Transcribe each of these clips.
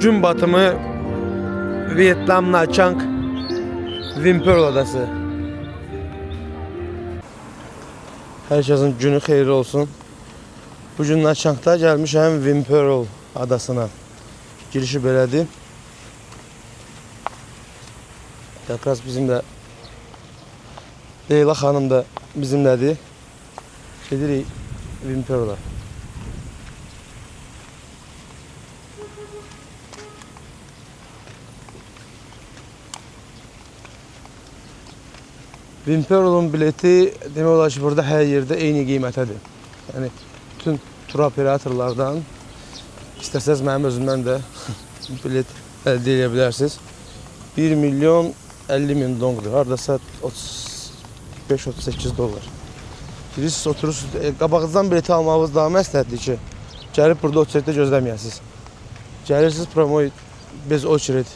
Gün batımı Vietnam Nha Trang Vinpearl adası. Herkesin günü xeyirli olsun. Bugün Nha Trangda gəlmişəm Vinpearl adasına. Girişi belədir. Yakraz bizimlə Leyla xanım da bizimlədir. Gedirik Vinpearl'a. Vinpearl'un bileti demək olar ki, burada hər yerdə eyni qiymətədir. Yəni bütün tur operatorlardan istəsəz mənim özümdən də bilet əldə edə bilərsiniz. 1 milyon 50 min dongdur. Hardasa 35-38 dollar. Girirsiniz, oturursunuz. Qabağınızdan bileti almağınız daha məsləhətdir ki, gəlib burada oteldə gözləməyəsiniz. Gəlirsiniz, promo bez очередь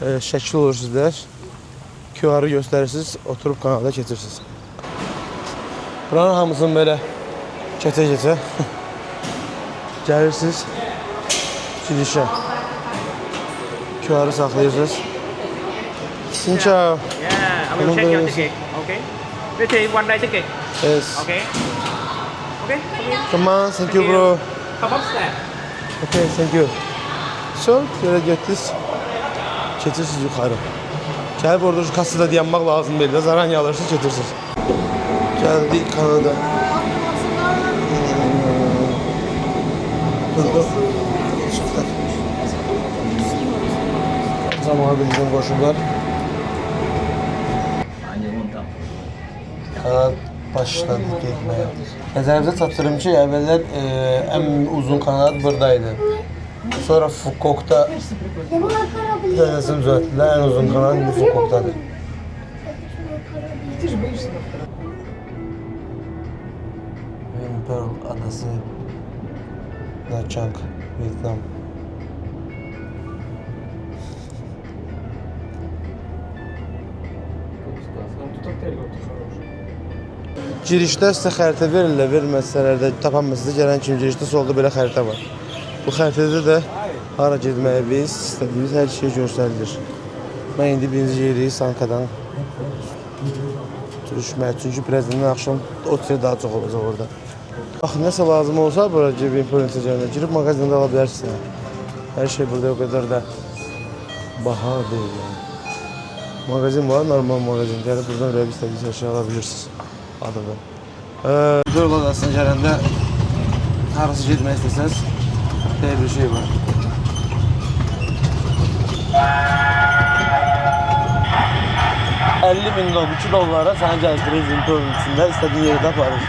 şəkil olur sizlər. QR'ı gösterirsiniz, oturup kanalda keçirsiniz. Buranın hamısını böyle keçə-keçə gəlirsiniz girişə. QR'ı saxlayırsınız. Xin chào. Yeah, I will check your ticket. Okay. We take one day ticket. Yes. Okay. Okay. Come on, thank you bro. Come upstairs. Okay, thank you. So, böyle getdiniz. Keçirsiniz yuxarı. Gəlib orada şu kasada dayanmaq lazım değil. Zaranya alırsınız, getirsiniz. Gəldik Kanada. Zamanı bizim qoşunlar. Kanat başladı getməyə. Nəzərinizə çatdırım ki, əvvəllər ən uzun kanat buradaydı. Sonra Fukok'ta denesim düzelttiler. En uzun kanal şimdi Fukok'tadır. Vinpearl adası, Nha Trang, Vietnam. Girişdə sizə xəritə verirlər, verməsələr də tapanmısınız. Gələn kimi girişdə solda belə xəritə var. Bu xəritədə də hara getməyimiz, istədiyimiz hər şey göstərilir. Mən indi birinci yeri Sankadan düşmək, çünki birazdan axşam otel daha çox olacaq orada. Bax, nəsə lazım olsa bura Vinpearl Instagramına girib mağazində ala bilərsiniz. Hər şey burada o qədər də baha deyil yəni. Mağazin var, normal mağazin. Gəlib buradan öyle istədiyiniz hər şey ala bilirsiniz. Adadan. Vinpearl adasına gələndə harası getmək istəsəniz böyle bir şey var. $50.000 $2 dolara sana gəzdirir Vinpearl'ın içində, istədiyin yerdə aparır.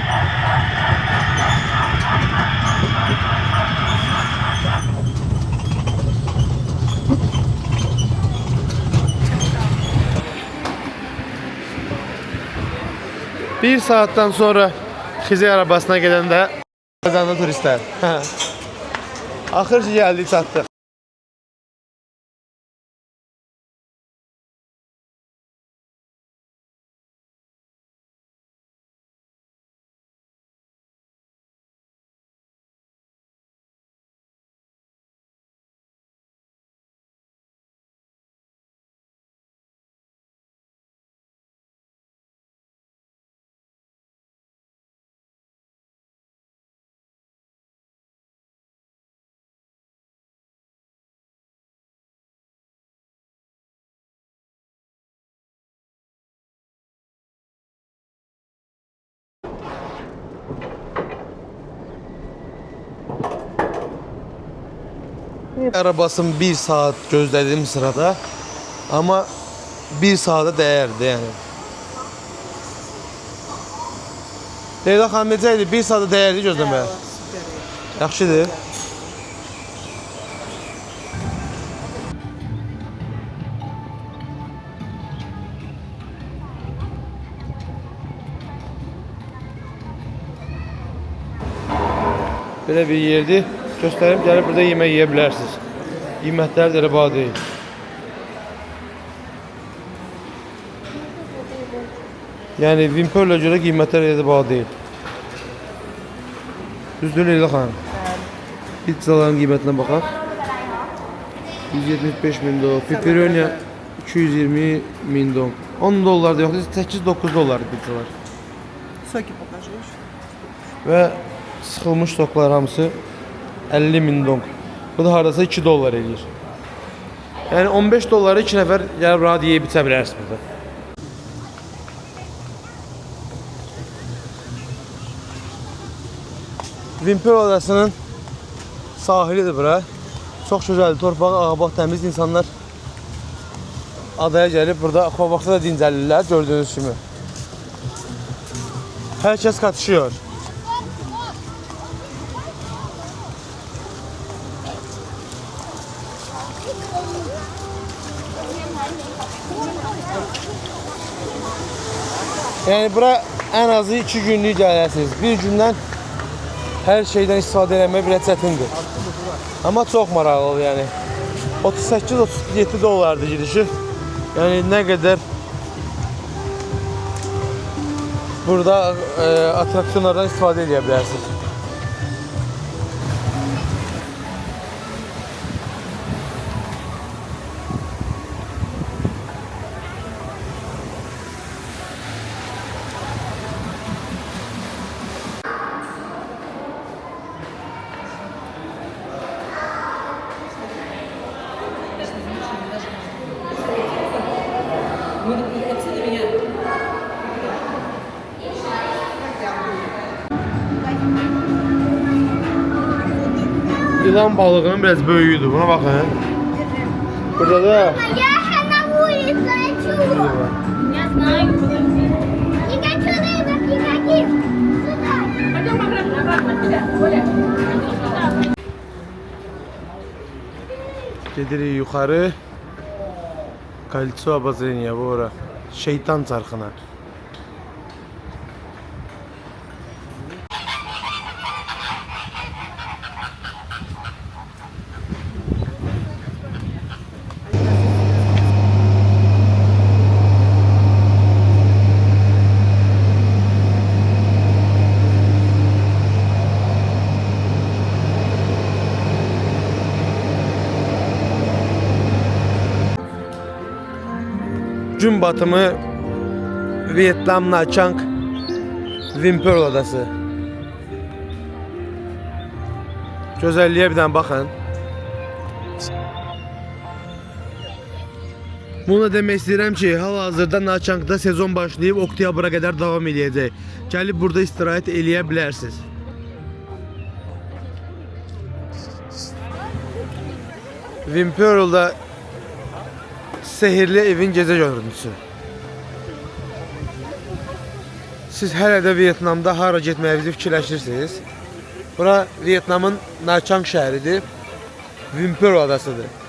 Bir saatten sonra Xizey arabasına gedəndə kazandı turistler. Axır ki gəldik, çatdıq. Arabasını 1 saat gözlədim sırada, ama 1 saata dəyərdi yəni. Leyla xanım necə idi? 1 saata dəyərdi gözləməyə. Yaxşıdır. Belə bir yerdir. Göstərim, gəlib burada yemək yeyə bilərsiniz. Qiymətlər də elə baha deyil. Yəni Vinpearl'a görə qiymətlər elə baha deyil. Düzdür Leyla xanım? Pizzaların qiymətinə baxaq. 175 min dong. Pepperoni 220 min dong. 10 dollar da yoxdur, 8-9 dollar pizzalar. Soki pokażesz? Və sıxılmış toklar hamısı 50 min dong. Bu da hardasa 2 dollar eləyir. Yəni 15 dollara 2 nəfər gəlib rahat yeyib içə bilərsiniz burada. Vimpel adasının sahilidir bura. Çox gözəldir, torpağı ağabaq, təmiz insanlar adaya gəlib burada xovaqda da dincəlirlər gördüyünüz kimi. Hər kəs qatışıyor. Yəni bura ən azı 2 günlük gələrsiniz. Bir gündən hər şeydən istifadə eləmək biraz çətindir. Amma çox maraqlıdır yəni. 38-37 dollardır girişi. Yəni nə qədər burada atraksiyonlardan istifadə edə bilərsiniz. İlan balığının biraz böyüğüdür. Buna bakın. Burada da Я на улице хочу. Я знаю. Никаких рыбок, никаких. Сюда. Пойдем обратно сюда. gedirik yuxarı. Kalço abazeniya bu ora. Şeytan çarxına. Gün batımı Vietnam Nha Trang Vimpel adası. Gözəlliyə bir dənə baxın. Bunu demək istəyirəm ki, hal-hazırda Nha Trangda sezon başlayıb oktyabra qədər davam edəcək. Gəlib burada istirahət eləyə bilərsiniz. Vimpel'da sehirli evin gecə görüntüsü. Siz hələ də Vietnamda hara getməyinizi fikirləşirsiniz. Bura Vietnamın Nha Trang şəhəridir. Vimpel adasıdır.